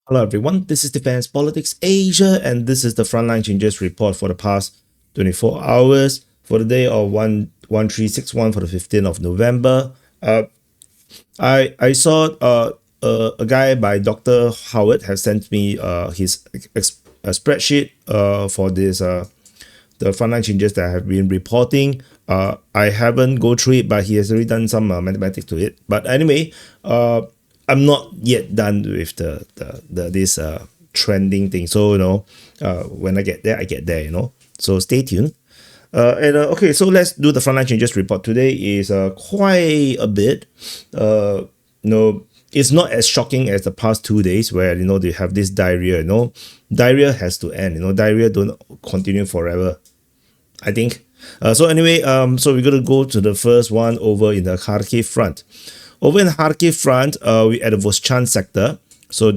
Hello everyone, this is Defense Politics Asia and this is the Frontline Changes report for the past 24 hours for the day of 1361 for the 15th of November. I saw a guy by Dr. Howard has sent me his spreadsheet for this the frontline changes that I have been reporting. I haven't go through it, but he has already done some mathematics to it. But anyway, I'm not yet done with the this trending thing. So when I get there, I get there. So stay tuned. Okay, so let's do the frontline changes report. Today is quite a bit. It's not as shocking as the past 2 days where they have this diarrhea. Diarrhea has to end. Diarrhea don't continue forever, I think. So anyway, so we're gonna go to the first one over in the Kharkiv front. Over in the Kharkiv front, we at the Voschansk sector. So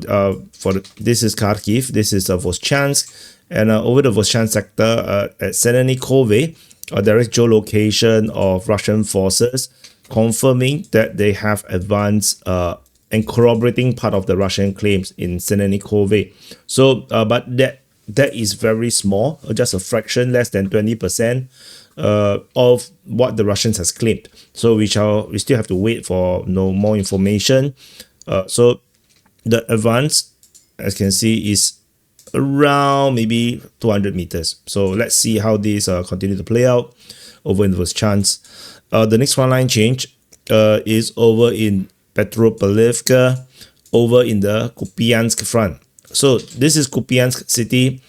this is Kharkiv, this is Voschansk, and over the Voschansk sector at Senenikove, there is geolocation of Russian forces, confirming that they have advanced and corroborating part of the Russian claims in Senenikove. So, but that is very small, just a fraction, less than 20%. Of what the Russians has claimed. So we still have to wait for more information. So the advance, as you can see, is around maybe 200 meters. So let's see how these continue to play out over in those chance. The next frontline change is over in Petropavlivka, over in the Kupyansk front. So this is Kupyansk city.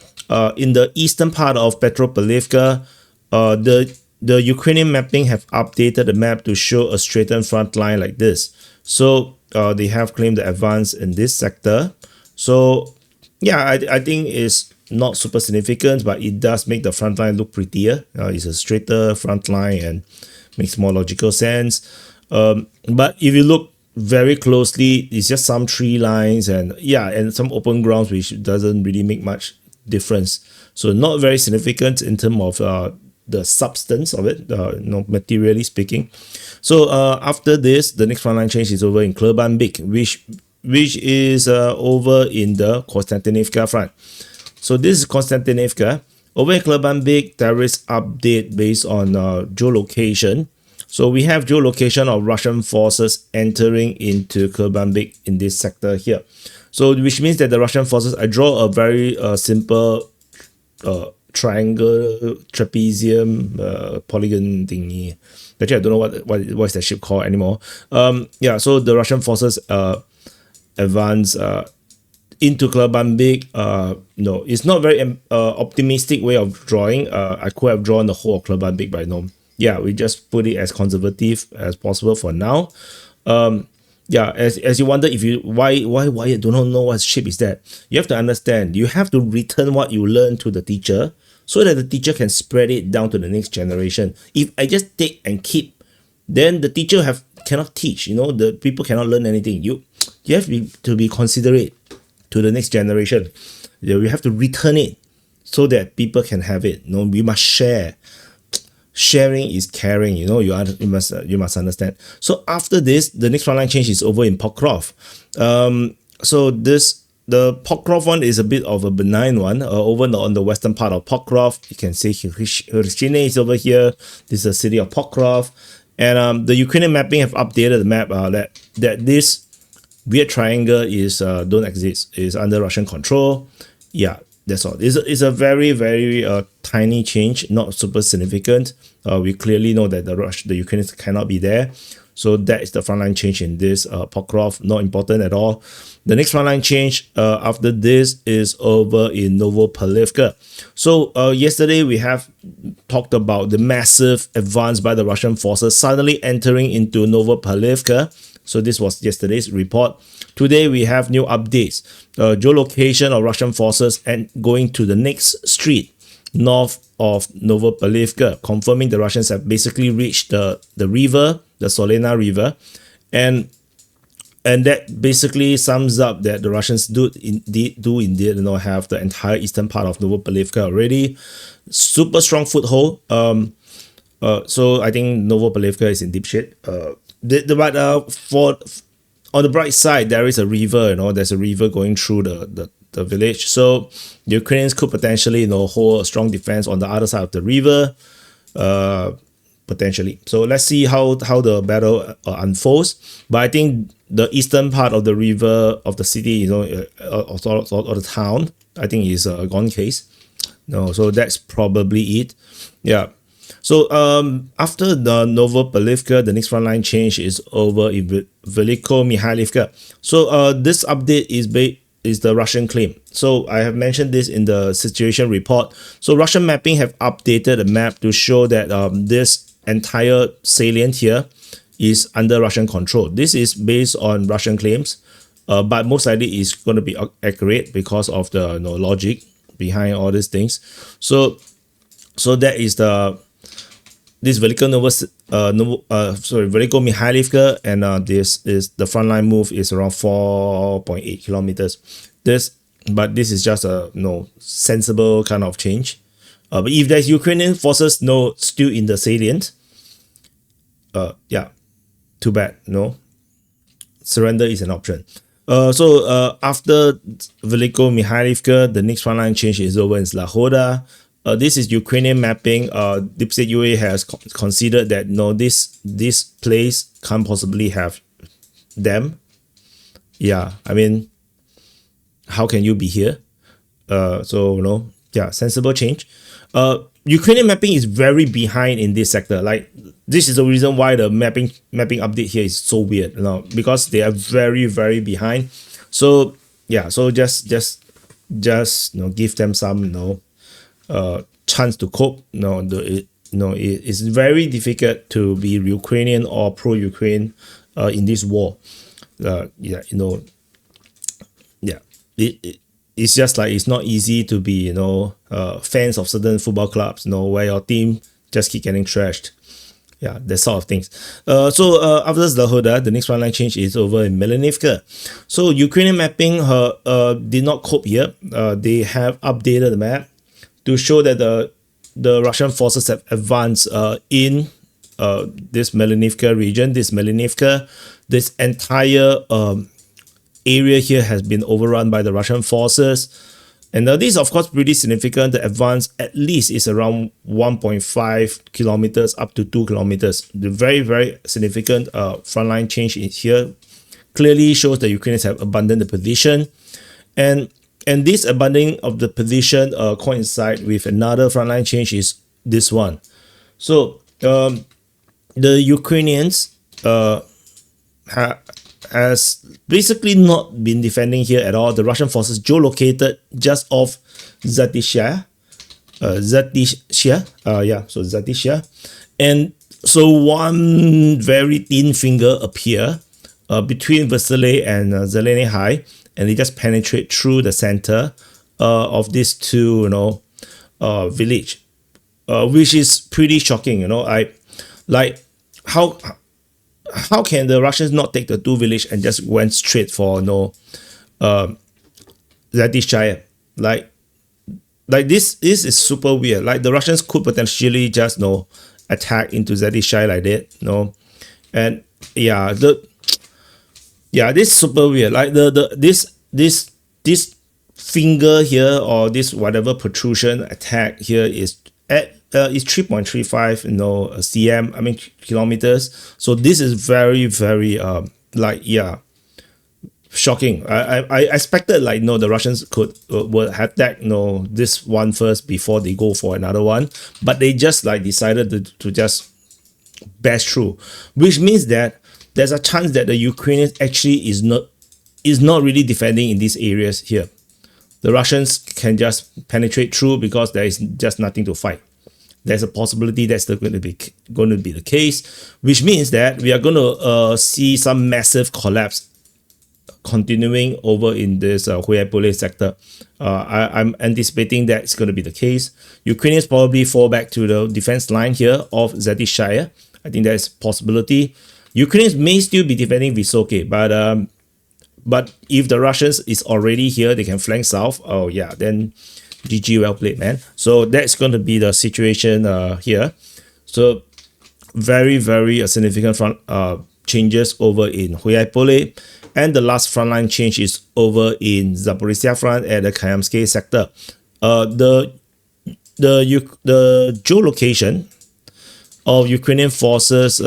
In the eastern part of Petropavlivka, the Ukrainian mapping have updated the map to show a straightened front line like this. So they have claimed the advance in this sector. So yeah, I think it's not super significant, but it does make the front line look prettier. It's a straighter front line and makes more logical sense. But if you look very closely, it's just some tree lines and some open grounds, which doesn't really make much difference. So not very significant in terms of the substance of it, materially speaking. So after this, the next frontline change is over in Klebanbik, which is over in the Konstyantynivka front. So this is Konstyantynivka. Over in Klebanbik, there is update based on geolocation. So we have geolocation of Russian forces entering into Klebanbik in this sector here. So which means that the Russian forces, I draw a very simple triangle, trapezium, polygon thingy. Actually, I don't know what's that ship called anymore. So the Russian forces advance into Klebanbik. No, it's not very optimistic way of drawing. I could have drawn the whole of Klebanbik, but no. Yeah, we just put it as conservative as possible for now. As you wonder why I do not know what ship is that. You have to understand, you have to return what you learn to the teacher so that the teacher can spread it down to the next generation. If I just take and keep, then the teacher cannot teach. The people cannot learn anything. You have to be considerate to the next generation. You have to return it so that people can have it. We must share. Sharing is caring, you must understand. So after this, the next frontline change is over in Pokrovsk. So the Pokrovsk one is a bit of a benign one. Over on the western part of Pokrovsk, you can see Hirshine is over here. This is the city of Pokrovsk, and the Ukrainian mapping have updated the map that this weird triangle is don't exist. Is under Russian control. Yeah. That's all. It's a very, very tiny change, not super significant. We clearly know that the Ukrainians cannot be there. So that is the frontline change in this Pokrovsk, not important at all. The next frontline change after this is over in Novopavlivka. So yesterday we have talked about the massive advance by the Russian forces suddenly entering into Novopavlivka. So this was yesterday's report. Today we have new updates. Geolocation of Russian forces and going to the next street north of Novopavlivka, confirming the Russians have basically reached the river, the Solena River, and that basically sums up that the Russians do indeed have the entire eastern part of Novopavlivka already. Super strong foothold. So I think Novopavlivka is in deep shit. on the bright side, there is a river, there's a river going through the village. So the Ukrainians could potentially, hold a strong defense on the other side of the river, potentially. So let's see how the battle unfolds. But I think the eastern part of the river, of the city, or the town, I think is a gone case. So that's probably it. Yeah. So after the Novopolivka, the next frontline change is over in Veliko Mihailivka. So this update is the Russian claim. So I have mentioned this in the situation report. So Russian mapping have updated the map to show that this entire salient here is under Russian control. This is based on Russian claims, but most likely is going to be accurate because of the logic behind all these things. So that is this Veliko Veliko Mihailivka, and this is the frontline move is around 4.8 kilometers. But this is just a sensible kind of change. But if there's Ukrainian forces still in the salient, yeah, too bad. Surrender is an option. So after Veliko Mihailivka, the next frontline change is over in Slahoda. This is Ukrainian mapping. Deep State UA has considered that this place can't possibly have them. Yeah, I mean, how can you be here? Yeah, sensible change. Ukrainian mapping is very behind in this sector. Like, this is the reason why the mapping update here is so weird, because they are very, very behind. So yeah, so just give them some chance to cope. It's very difficult to be Ukrainian or pro-Ukraine in this war. It's just like it's not easy to be fans of certain football clubs where your team just keep getting trashed. Yeah, that sort of things. So after Zahoda, the next frontline change is over in Melanivka. So Ukrainian mapping did not cope here. They have updated the map to show that the Russian forces have advanced in this Melanivka region. This entire area here has been overrun by the Russian forces. And this is, of course, pretty significant. The advance at least is around 1.5 kilometers up to 2 kilometers. The very, very significant frontline change is here. Clearly shows that Ukrainians have abandoned the position. And this abandoning of the position coincide with another frontline change is this one. So the Ukrainians has basically not been defending here at all. The Russian forces geolocated just off Zatishia. Zatishia. And so one very thin finger appear between Vasily and Zeleny High, and they just penetrate through the center of these two, village, which is pretty shocking. How can the Russians not take the two village and just went straight for Zatishaya? Like this is super weird. Like, the Russians could potentially just attack into Zatishaya like that, and this is super weird. Like this finger here, or this whatever protrusion attack here is at is 3.35 cm, I mean kilometers. So this is very, very shocking. I expected the Russians would attack this one first before they go for another one, but they just decided to just bash through, which means that there's a chance that the Ukrainians actually is not really defending in these areas here. The Russians can just penetrate through because there is just nothing to fight. There's a possibility that's going to be the case, which means that we are going to see some massive collapse continuing over in this Hulyaipole sector. I'm anticipating that it's going to be the case. Ukrainians probably fall back to the defense line here of Zatishaya. I think there's a possibility. Ukrainians may still be defending Vysoke, but if the Russians is already here, they can flank south. Oh yeah, then GG, well played, man. So that's going to be the situation here. So very, very significant front changes over in Hulyaipole. And the last frontline change is over in Zaporizhia front at the Kamyanske sector. The geolocation of Ukrainian forces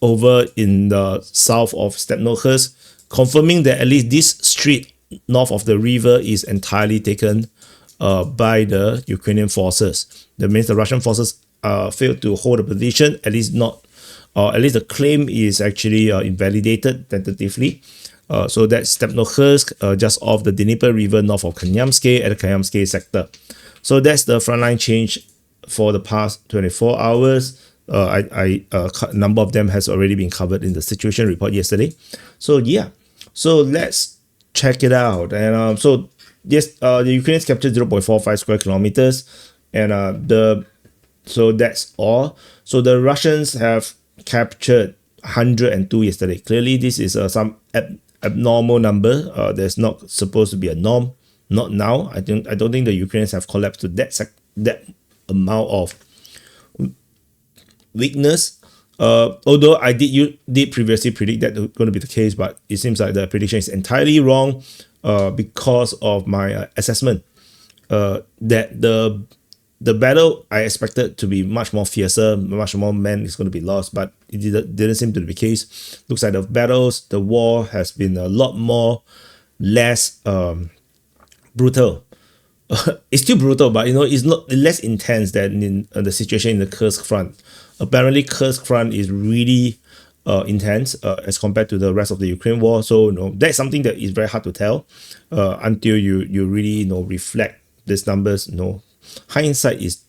over in the south of Stepnokhursk, confirming that at least this street north of the river is entirely taken by the Ukrainian forces. That means the Russian forces failed to hold a position, at least not, or at least the claim is actually invalidated tentatively. So that's Stepnokhursk, just off the Dnieper River north of Kamyanske at the Kamyanske sector. So that's the frontline change for the past 24 hours. A number of them has already been covered in the situation report yesterday. So yeah, so let's check it out. And so yes, the Ukrainians captured 0.45 square kilometers, and so that's all. So the Russians have captured 102 yesterday. Clearly, this is some abnormal number. There's not supposed to be a norm. Not now. I don't think the Ukrainians have collapsed to that amount of weakness. Although you did previously predict that going to be the case, but it seems like the prediction is entirely wrong because of my assessment that the battle I expected to be much more fiercer, much more men is going to be lost, but it didn't seem to be the case. Looks like the war has been a lot more less brutal. It's still brutal, but it's not less intense than in the situation in the Kursk front. Apparently, Kursk front is really intense as compared to the rest of the Ukraine war. So that's something that is very hard to tell until you really reflect these numbers. Hindsight is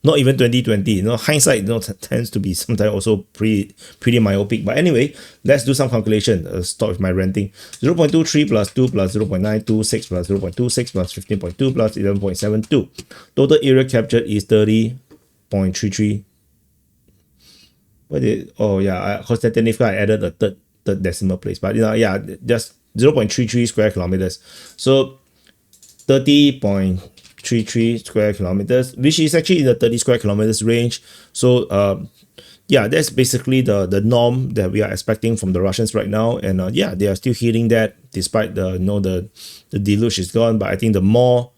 not even 2020. Hindsight tends to be sometimes also pretty myopic. But anyway, let's do some calculation. Stop with my ranting. 0.23 plus 2 plus 0.926 plus 0.26 plus 15.2 plus 11.72. Total area captured is 30.33. Konstyantynivka, I added a third decimal place. But just 0.33 square kilometers. So 30.33 square kilometers, which is actually in the 30 square kilometers range. So that's basically the norm that we are expecting from the Russians right now. And they are still hitting that despite the deluge is gone. But I think the more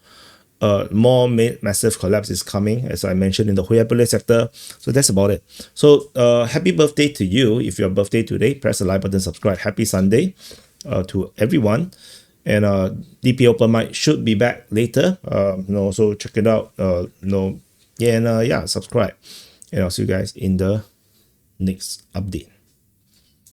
massive collapse is coming, as I mentioned, in the Hulyaipole sector. So that's about it. So happy birthday to you. If your birthday today, press the like button, subscribe. Happy Sunday to everyone. And DP Open Mic should be back later. So check it out. Subscribe. And I'll see you guys in the next update.